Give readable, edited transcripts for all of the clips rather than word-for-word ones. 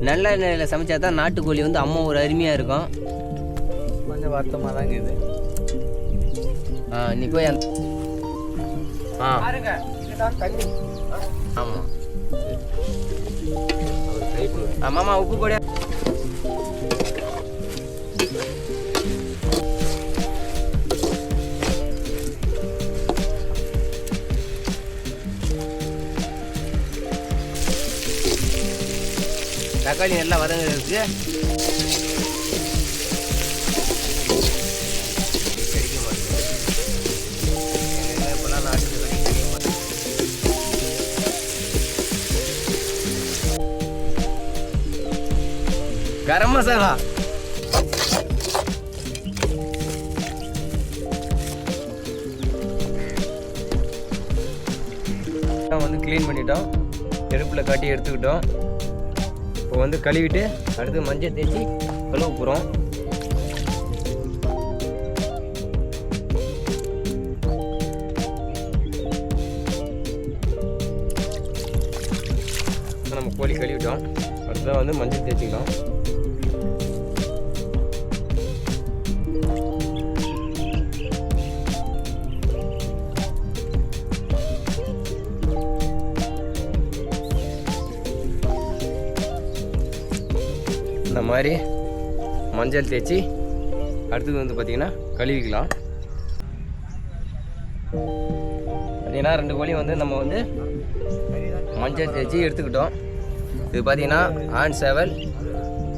நல்ல எண்ணெயில் சமைச்சா தான் நாட்டுக்கோழி வந்து அம்மா ஒரு அருமையாக இருக்கும். கொஞ்சம் வருத்தமாக தாங்க இது. நீ போய் அந்த பாருங்க இதுதான் தண்ணி. ஆமாம் ஆமாம்மா உப்பு போட தக்காளி நல்லா வதங்குறதுக்கு கிடைக்க மாட்டேங்குது. இப்போலாம் நாட்டு தக்காளி கிடைக்க மாட்டேங்குது. கரம் மசாலா வந்து க்ளீன் பண்ணிட்டோம், நெருப்பில் காட்டி எடுத்துக்கிட்டோம். இப்போ வந்து கழுவிட்டு அடுத்து மஞ்சள் தேய்ச்சி கழுவ போகிறோம். நம்ம கோழி கழுவிட்டோம், அடுத்ததான் வந்து மஞ்சள் தேய்ச்சிக்கலாம். இந்த மாதிரி மஞ்சள் தேய்ச்சி அடுத்தது வந்து பார்த்திங்கன்னா கழுவிக்கலாம். பார்த்திங்கன்னா 2 கோழி வந்து நம்ம வந்து மஞ்சள் தேய்ச்சி எடுத்துக்கிட்டோம். இது பார்த்திங்கன்னா ஆண் சேவல்,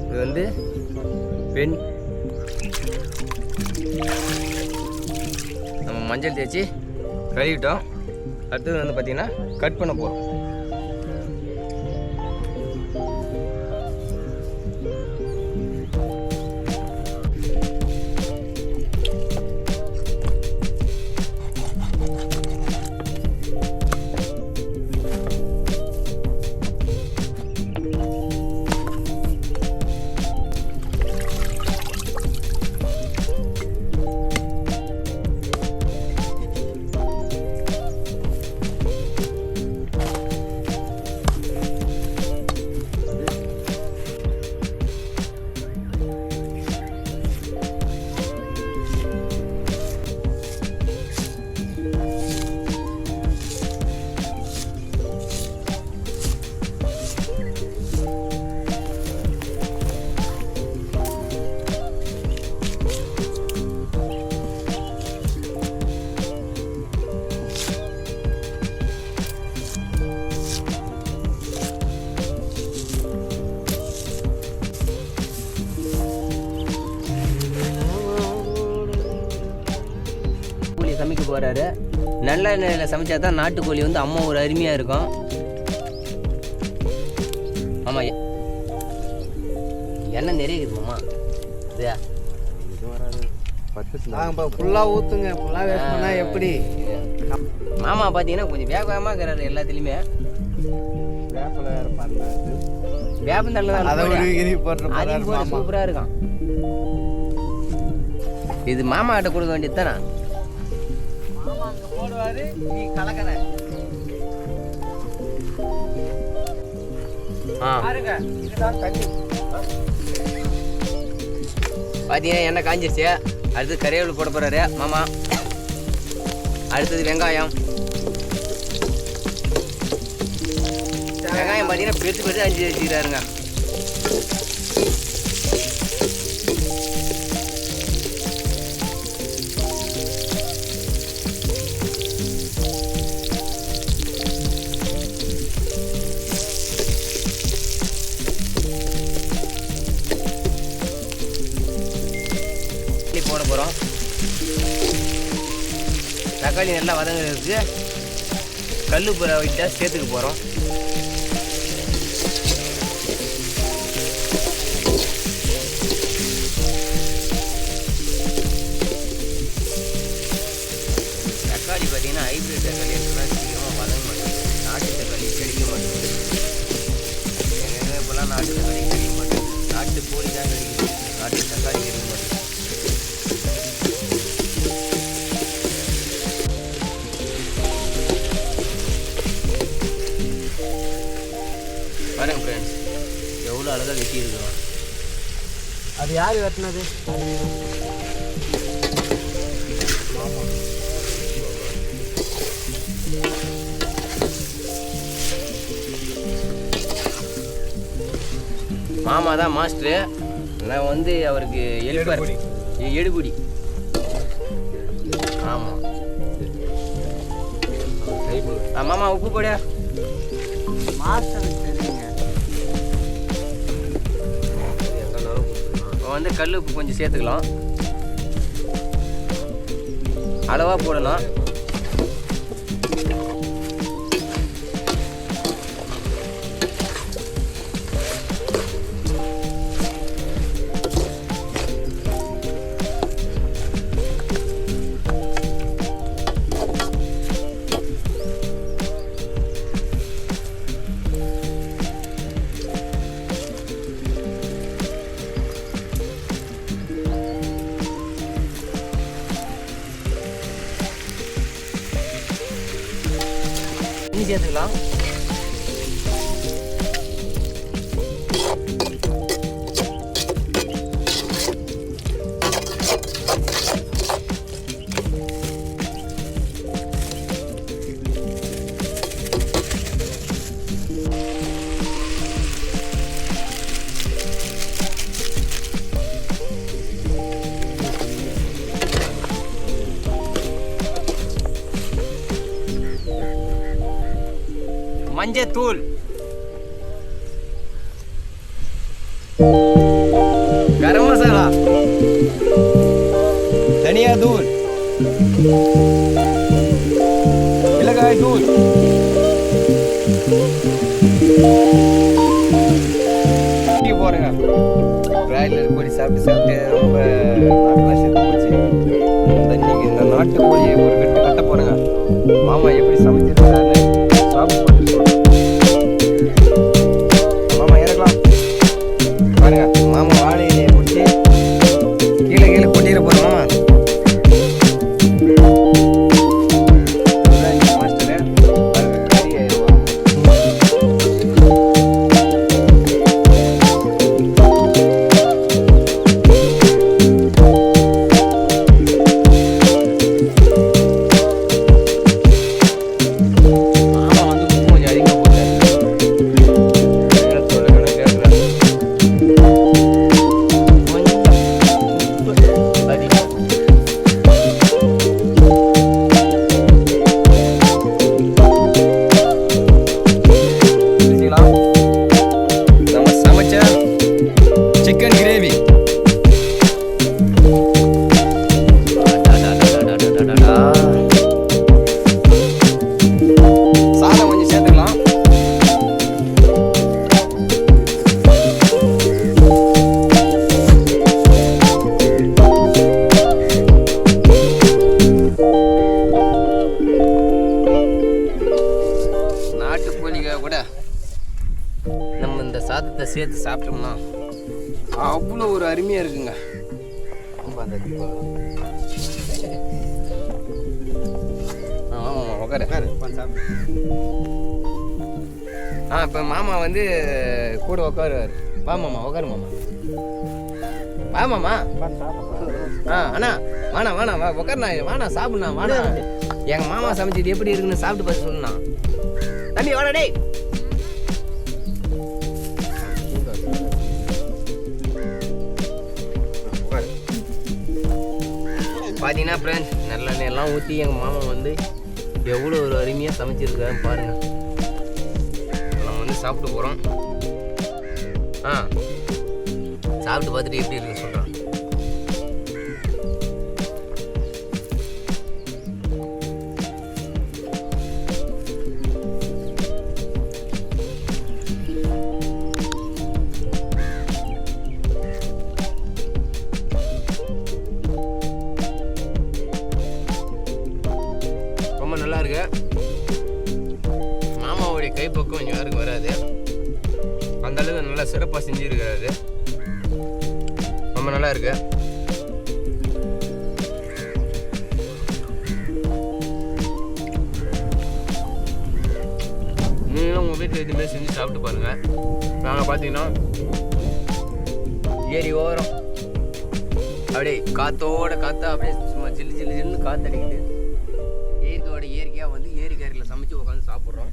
இது வந்து பெண். நம்ம மஞ்சள் தேய்ச்சி கழுவிட்டோம். அடுத்தது வந்து பார்த்திங்கன்னா கட் பண்ண போகிறோம். சமைக்க போகிறாரு. நல்ல எண்ணெயில் சமைச்சா தான் நாட்டுக்கோழி வந்து அம்மா ஒரு அருமையாக இருக்கும். ஆமாம் எண்ணெய் நிறைய இருக்குதுமாம்மா. இதா ஃபுல்லாக ஊற்றுங்க, ஃபுல்லாக வேஸ்ட் பண்ணால் எப்படி? மாமா பார்த்தீங்கன்னா கொஞ்சம் வேகமாக இருக்கிறாரு எல்லாத்துலேயுமே. வேப்பில் வேறு பண்ணாது, வேப்பந்தள்ள போட்டு சூப்பராக இருக்கான். இது மாமா கிட்ட கொடுக்க வேண்டியது தானே. போடுவாரு, நீ கலக்கற. பாருங்க இதுதான் தண்ணி. பார்த்தீங்கன்னா எண்ணெய் காஞ்சிருச்சு. அடுத்து கறிவேப்பிலை போட போகிறாரு மாமா. அடுத்தது வெங்காயம். வெங்காயம் பார்த்தீங்கன்னா பெருசு பெருசு அஞ்சு வச்சுக்கிறாருங்க. போட போகிறோம். தக்காளி நல்லா வதங்குறதுக்கு கல்லுப்புற வைட்டா சேர்த்துக்க போகிறோம். தக்காளி பார்த்தீங்கன்னா ஹைப்ரிட் தக்காளி எடுத்துலாம் சீக்கிரமாக வதங்க மாட்டேங்குது. நாட்டு தக்காளி கிடைக்க மாட்டேங்குது. எங்கே இப்போலாம் நாட்டு தக்காளி கிடைக்க மாட்டேங்குது. நாட்டு கோழி தான் கிடைக்குது, நாட்டு தக்காளி கிடைக்க மாட்டேங்குது. பாருங்க ஃப்ரெண்ட்ஸ், எவ்வளோ எவ்வளோ அழகாக வெட்டியிருக்கிறோம். அது யார் வெட்டினது? மாமா தான் மாஸ்டரு. நான் வந்து அவருக்கு ஹெல்ப்பர். எடுபுடி. ஆமாம். மாமா உப்பு போட. மாஸ்டர் தெரியுங்க. வந்து கல் உப்பு கொஞ்சம் சேர்த்துக்கலாம். அளவாக போடலாம். சேர்த்துக்கலாம். மஞ்சத்தூள், கரம் மசாலா, தனியா தூள், மிளகாய் தூள், போடுங்க. பிராய்லர் கோழி சாப்பிட்டு ரொம்ப நாக்கெல்லாம் செத்து போச்சு. இந்த நாட்டுக்கோழியை ஒரு கட்ட போடுங்க. மாமா எப்படி சமைச்சிருக்காருன்னு சாப்பிட்டு மாமா இறக்கலாம் பாருங்க. மாமா வாழை இலையை பிடிச்சி கீழே கொட்டிட போகிறோம். மாஸ்டர் கறி ஆயிடுவோம். நம்ம இந்த சாதத்தை சேர்த்து சாப்பிட்டோம்னா அவ்வளோ ஒரு அருமையாக இருக்குங்க. ஆமாம் உட்காரு. இப்போ மாமா வந்து கூட உட்காருவார். வா மாமா உட்காரு மாமா. வா மாமா. அண்ணா வாண்ணா வாண்ணா வா உட்காருண்ணா. வாண்ணா சாப்பிட்ண்ணா வாண்ணா. எங்கள் மாமா சமைச்சது எப்படி இருக்குன்னு சாப்பிட்டு பார்த்து சொல்லுண்ணா. தம்பி வாடா டேய். பார்த்தீங்கன்னா ஃப்ரெண்ட்ஸ் நல்லெண்ணெய் எல்லாம் ஊற்றி எங்கள் மாமா வந்து எவ்வளோ ஒரு அருமையாக சமைச்சிருக்காருன்னு பாருங்கள். நம்ம வந்து சாப்பிட்டு போகிறோம். சாப்பிட்டு பார்த்துட்டு எப்படி இருக்குன்னு சொல்கிறேன். ரொம்ப நல்லா இருக்கு. மாமாவுடைய கைப்பக்கம் இங்கே யாருக்கும் வராது. அந்த அளவுக்கு நல்லா சிறப்பாக செஞ்சுருக்காரு. ரொம்ப நல்லா இருக்கு. நீங்களும் உங்கள் வீட்டில் இதுமாரி செஞ்சு சாப்பிட்டு பாருங்கள். நாங்கள் பார்த்தீங்கன்னா ஏரி ஓரம் அப்படியே காற்றோட காற்றா அப்படியே சும்மா ஜில்லு ஜில்லு ஜில்லுன்னு காற்று அடிக்குது. இயற்கையோட இயற்கையாக வந்து ஏரி கரையில் சமைச்சு உட்காந்து சாப்பிட்றோம்.